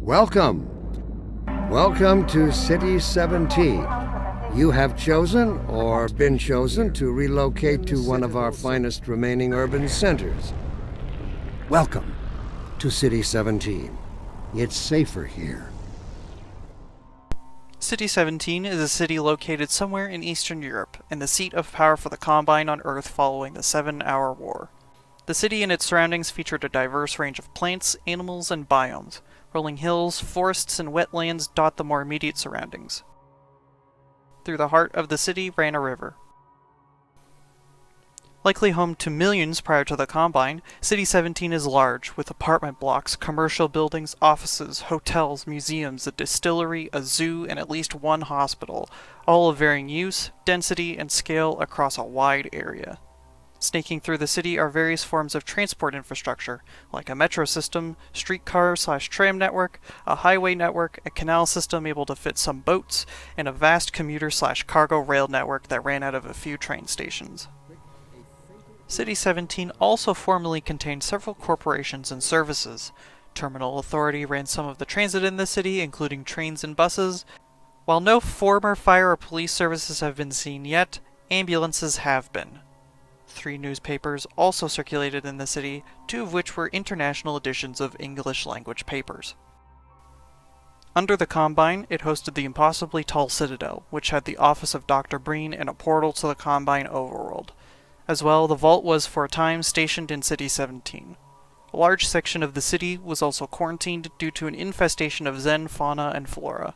Welcome. Welcome to City 17. You have chosen, or been chosen, to relocate to one of our finest remaining urban centers. Welcome to City 17. It's safer here. City 17 is a city located somewhere in Eastern Europe, and the seat of power for the Combine on Earth following the 7-Hour War. The city and its surroundings featured a diverse range of plants, animals, and biomes. Rolling hills, forests, and wetlands dot the more immediate surroundings. Through the heart of the city ran a river. Likely home to millions prior to the Combine, City 17 is large, with apartment blocks, commercial buildings, offices, hotels, museums, a distillery, a zoo, and at least one hospital, all of varying use, density, and scale across a wide area. Snaking through the city are various forms of transport infrastructure, like a metro system, streetcar/tram network, a highway network, a canal system able to fit some boats, and a vast commuter/cargo rail network that ran out of a few train stations. City 17 also formerly contained several corporations and services. Terminal Authority ran some of the transit in the city, including trains and buses. While no former fire or police services have been seen yet, ambulances have been. 3 newspapers also circulated in the city, 2 of which were international editions of English-language papers. Under the Combine, it hosted the impossibly tall Citadel, which had the office of Dr. Breen and a portal to the Combine overworld. As well, the Vault was for a time stationed in City 17. A large section of the city was also quarantined due to an infestation of Zen fauna and flora.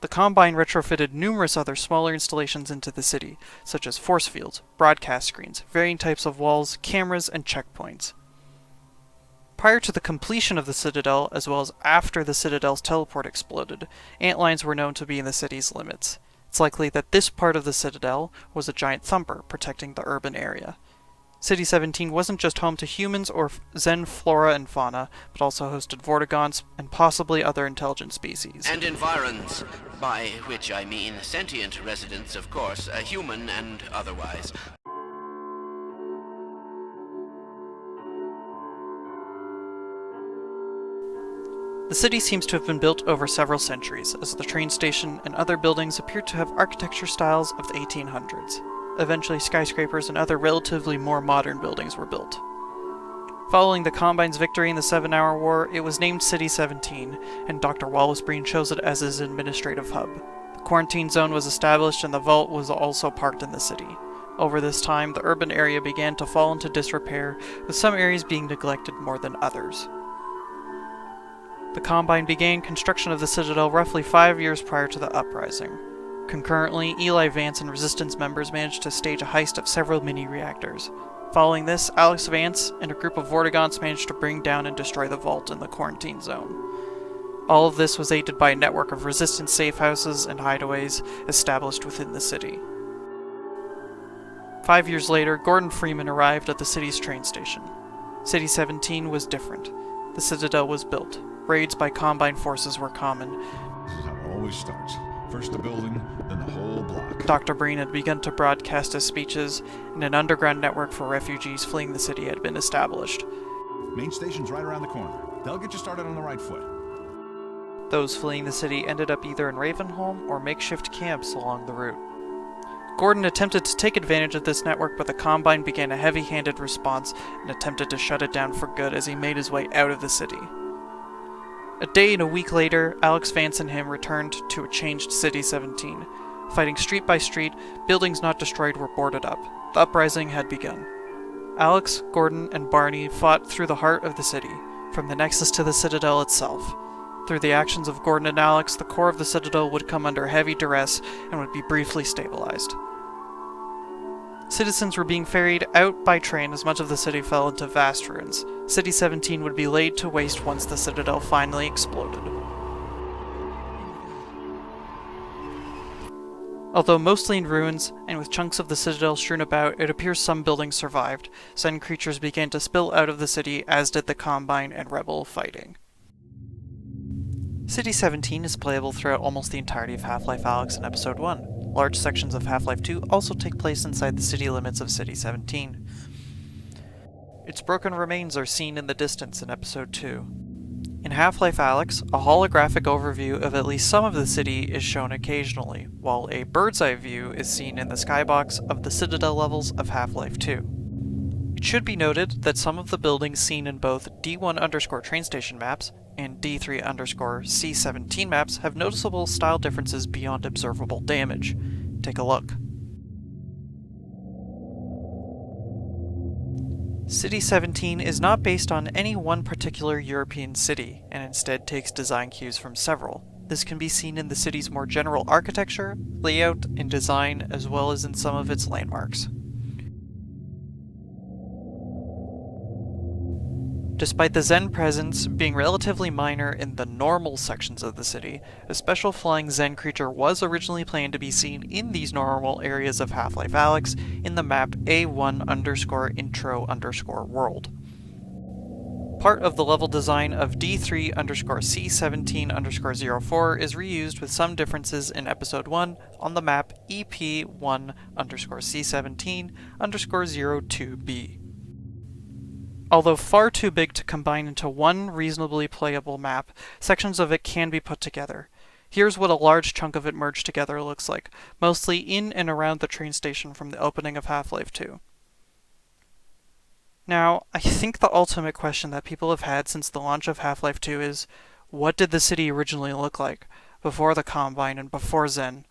The Combine retrofitted numerous other smaller installations into the city, such as force fields, broadcast screens, varying types of walls, cameras, and checkpoints. Prior to the completion of the Citadel, as well as after the Citadel's teleport exploded, antlines were known to be in the city's limits. It's likely that this part of the Citadel was a giant thumper protecting the urban area. City 17 wasn't just home to humans or Zen flora and fauna, but also hosted Vortigaunts and possibly other intelligent species. And environs, by which I mean sentient residents, of course, human and otherwise. The city seems to have been built over several centuries, as the train station and other buildings appear to have architecture styles of the 1800s. Eventually, skyscrapers and other relatively more modern buildings were built. Following the Combine's victory in the 7-Hour War, it was named City 17, and Dr. Wallace Breen chose it as his administrative hub. The quarantine zone was established and the Vault was also parked in the city. Over this time, the urban area began to fall into disrepair, with some areas being neglected more than others. The Combine began construction of the Citadel roughly 5 years prior to the uprising. Concurrently, Eli Vance and Resistance members managed to stage a heist of several mini-reactors. Following this, Alyx Vance and a group of Vortigaunts managed to bring down and destroy the Vault in the quarantine zone. All of this was aided by a network of Resistance safe houses and hideaways established within the city. 5 years later, Gordon Freeman arrived at the city's train station. City 17 was different. The Citadel was built. Raids by Combine forces were common. This is how it always starts. First the building, then the whole block. Dr. Breen had begun to broadcast his speeches, and an underground network for refugees fleeing the city had been established. Main station's right around the corner. They'll get you started on the right foot. Those fleeing the city ended up either in Ravenholm or makeshift camps along the route. Gordon attempted to take advantage of this network, but the Combine began a heavy-handed response and attempted to shut it down for good as he made his way out of the city. A day and a week later, Alyx Vance and him returned to a changed City 17. Fighting street by street, buildings not destroyed were boarded up. The uprising had begun. Alyx, Gordon, and Barney fought through the heart of the city, from the Nexus to the Citadel itself. Through the actions of Gordon and Alyx, the core of the Citadel would come under heavy duress and would be briefly stabilized. Citizens were being ferried out by train as much of the city fell into vast ruins. City 17 would be laid to waste once the Citadel finally exploded. Although mostly in ruins, and with chunks of the Citadel strewn about, it appears some buildings survived. Zen creatures began to spill out of the city, as did the Combine and Rebel fighting. City 17 is playable throughout almost the entirety of Half-Life Alyx in Episode 1. Large sections of Half-Life 2 also take place inside the city limits of City 17. Its broken remains are seen in the distance in Episode 2. In Half-Life Alyx, a holographic overview of at least some of the city is shown occasionally, while a bird's-eye view is seen in the skybox of the Citadel levels of Half-Life 2. It should be noted that some of the buildings seen in both D1_ train station maps and D3_C17 maps have noticeable style differences beyond observable damage. Take a look. City 17 is not based on any one particular European city, and instead takes design cues from several. This can be seen in the city's more general architecture, layout, and design, as well as in some of its landmarks. Despite the Zen presence being relatively minor in the normal sections of the city, a special flying Zen creature was originally planned to be seen in these normal areas of Half-Life Alyx in the map A1_intro_world. Part of the level design of D3_C17_04 is reused with some differences in Episode 1 on the map EP1_C17_02B. Although far too big to combine into one reasonably playable map, sections of it can be put together. Here's what a large chunk of it merged together looks like, mostly in and around the train station from the opening of Half-Life 2. Now, I think the ultimate question that people have had since the launch of Half-Life 2 is, what did the city originally look like, before the Combine and before Zen?